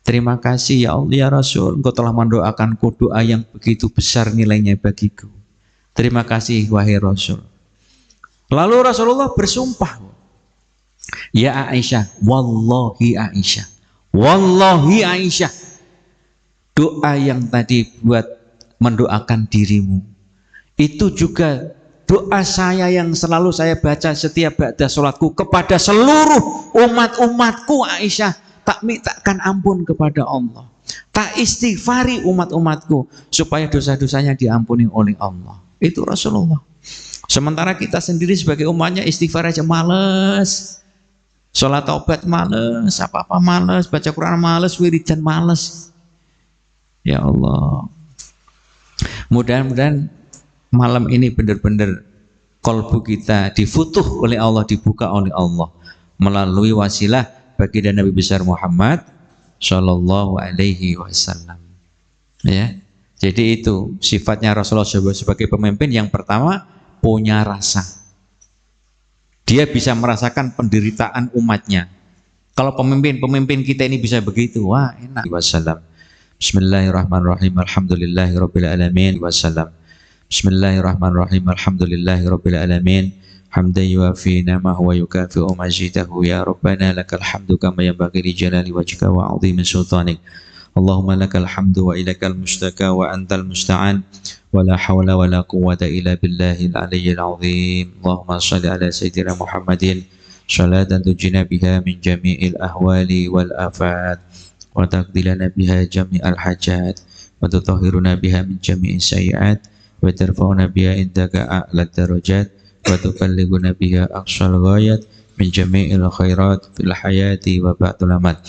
terima kasih ya Allah ya Rasul, engkau telah mendoakanku doa yang begitu besar nilainya bagiku. Terima kasih wahai Rasul. Lalu Rasulullah bersumpah, ya Aisyah, wallahi Aisyah, wallahi Aisyah, doa yang tadi buat mendoakan dirimu, itu juga doa saya yang selalu saya baca setiap ba'da sholatku kepada seluruh umat-umatku Aisyah, tak mintakan ampun kepada Allah, tak istighfari umat-umatku supaya dosa-dosanya diampuni oleh Allah. Itu Rasulullah. Sementara kita sendiri sebagai umatnya istighfar aja males, sholat taubat males, apa-apa males, baca Quran males, wiridan males. Ya Allah, mudah-mudahan malam ini benar-benar kolbu kita difutuh oleh Allah, dibuka oleh Allah melalui wasilah baginda Nabi besar Muhammad Shallallahu Alaihi Wasallam. Ya, jadi itu sifatnya Rasulullah sebagai pemimpin. Yang pertama, punya rasa. Dia bisa merasakan penderitaan umatnya. Kalau pemimpin kita ini bisa begitu, wah enak. Wasallam. Bismillahirrahmanirrahim. Alhamdulillahirabbil alamin. Wasallam. Bismillahirrahmanirrahim. Alhamdulillahirabbil alamin. Hamdan yuafi ni'amahu wa yukafi'u majidahu ya Rabbana lakal hamdu kama yanbaghi li jalali wajhika wa 'azimi sultanik. Allahumma lakal hamdu wa ilaikal mustaka wa antal musta'an wa la hawla wa la quwwata illa billahil aliyyil 'azim. Allahumma shalli ala sayyidina Muhammadin salatan tujina biha min jami'il ahwali wal afat wa taqdilana biha jami'al hajat wa tutahhiruna biha min jami'is sayyi'at wa tarfa'una biha indaka a'la darajat wa tuballighuna biha aqsal ghayat min jami'il khairat fil hayati wa ba'dul amat.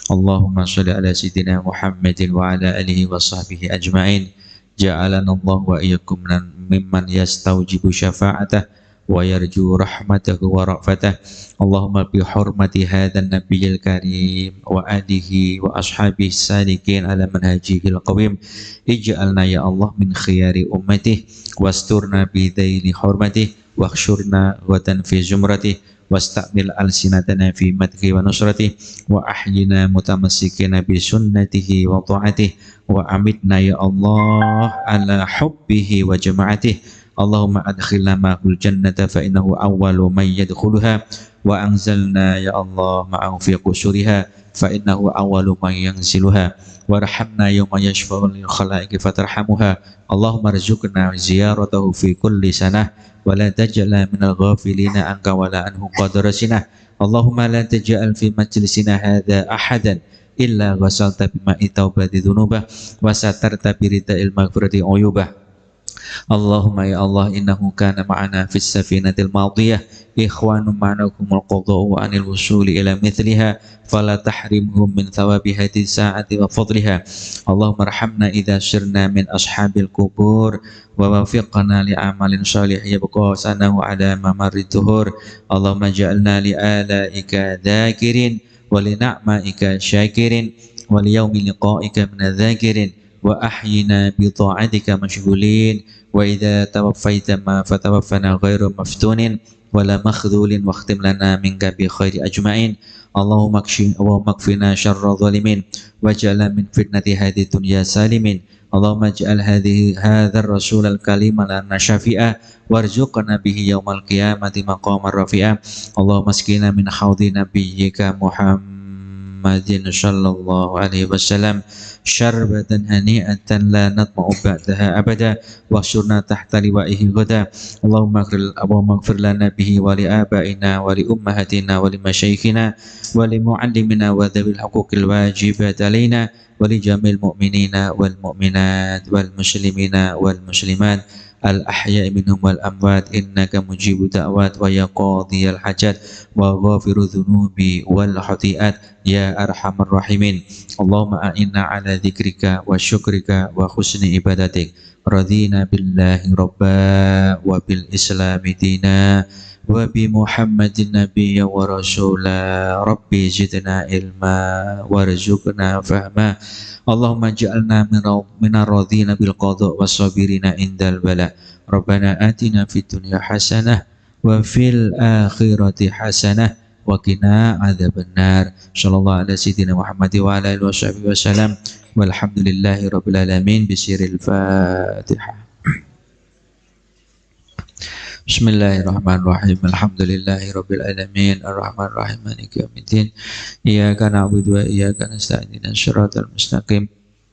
Allahumma shalli ala sayyidina Muhammadin wa ala alihi wa sahbihi ajma'in. Ja'alana Allah wa iyyakum mimman yastaujibu syafa'atah wa yarju rahmatahu wa ra'fatah. Allahumma bi hurmati hadzal nabiyil karim wa alihi wa ashabihi salikin ala manhajihil qawim, ij'alna ya Allah min khiyari ummatihi wasturna bi dhaili hurmatihi wakhshurna wa tanfi zumratih wastamil alsinatana fi madhi wa nusratih wa ahyina mutamassikina bi sunnatihi wa ta'atih wa amitna ya Allah ala hubbihi wa jama'atih. Allahumma adkhilna ma'hul jannata fa innahu awwalu man yadkhuluha wa anzalna ya Allah ma'ahu fi qusuriha fa innahu awwalu man yanziluha warhamna yawma yashfa'u lil khalaiqi fatarhamuha. Allahumma rzuqna ziyaratahu fi kulli sanah wa la taj'alna minal ghafilina anka wa la anhu qadrasina. Allahumma la taj'al fi majlisina hadha ahadan illa ghasalta bima'i taubati dhunubah wa satarta birida'il maghfirati uyubah. Allahumma ya Allah innahu kana ma'ana fis safinatil madiyah ikhwanun ma'anakumul qada'u wa anil wusuli ila mithliha fala tahrimhum min thawabi hadhihi sa'ati wa fadliha. Allahumma arhamna idza sirna min ashabil kubur wa wafiqna li amalin salih yabqa sanahu ala mamarrid dhuhur. Allahumma ja'alna li alaika dhakirin wa li na'maika syakirin wa li yaumi liqa'ika minadh-dhakirin wa ahyina bi ta'atika mashghulin wa idza tawaffaita ma fatawaffana ghairu maftunin wala makhdhulin wakhtim lana minka bi khairi ajma'in. Allahumma kfina syarra zalimin waj'alna min fitnati hadhihi dunya salimin. Allahumma ij'al hadzal rasul al-kalim lana syafi'a warzuqna bihi yaumal qiyamati maqamar rafi'a. Allahumma askina min haudhi nabiyyika Muhammadin sallallahu alaihi wasallam syarbatan hani'atan la natma'u ba'daha abada wahsyurna tahta liwa'ihi ghada. Allahumma ighfir lana bihi wa li abaina wa li ummahatina wa li masyayikhina wa li mu'allimina wa dhawil huquqil wajibat alaina wa li jamil mu'minina wal mu'minat wal muslimina wal muslimat al ahya'i minhum wal amwat innaka mujibu da'wat wa ya qadiyal hajat wa ghafiru dhunubi wal khati'at ya arhamar rahimin. Allahumma a'inna ala dzikrika wa syukrika wa husni ibadatik. Radina billahi rabba wa bil islami dina wa bi Muhammadin nabiyya wa rasula. Rabbi zidna ilma warzuqna fahma. Allahumma ja'alna minar radhina bil qada was sabirina indal bala. Rabbana atina fid dunya hasanah wa fil akhirati hasanah wa qina adzabannar. Sallallahu ala sayyidina Muhammad wa ala alihi washabihi wasallam walhamdulillahi rabbil alamin. Bisiril Fatihah. Bismillahirrahmanirrahim. Alhamdulillahi rabbil alamin arrahmanir rahim maliki yaumiddin. Iyyaka na'budu wa iyyaka nasta'in shiratal mustaqim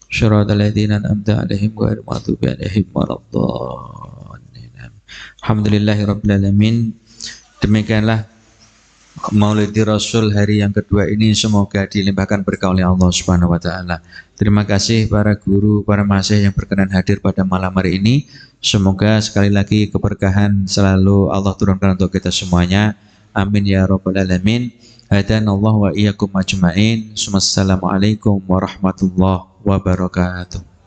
shiratal ladzina an'amta 'alaihim ghairil maghdubi 'alaihim waladdallin. Alhamdulillahi rabbil alamin. Demikianlah Maulidi Rasul hari yang kedua ini semoga dilimpahkan berkah oleh Allah Subhanahu wa taala. Terima kasih para guru, para mahasiswa yang berkenan hadir pada malam hari ini. Semoga sekali lagi keberkahan selalu Allah turunkan untuk kita semuanya. Amin ya rabbal alamin. Hadanallahu wa iyyakum ajmain. Wassalamualaikum warahmatullahi wabarakatuh.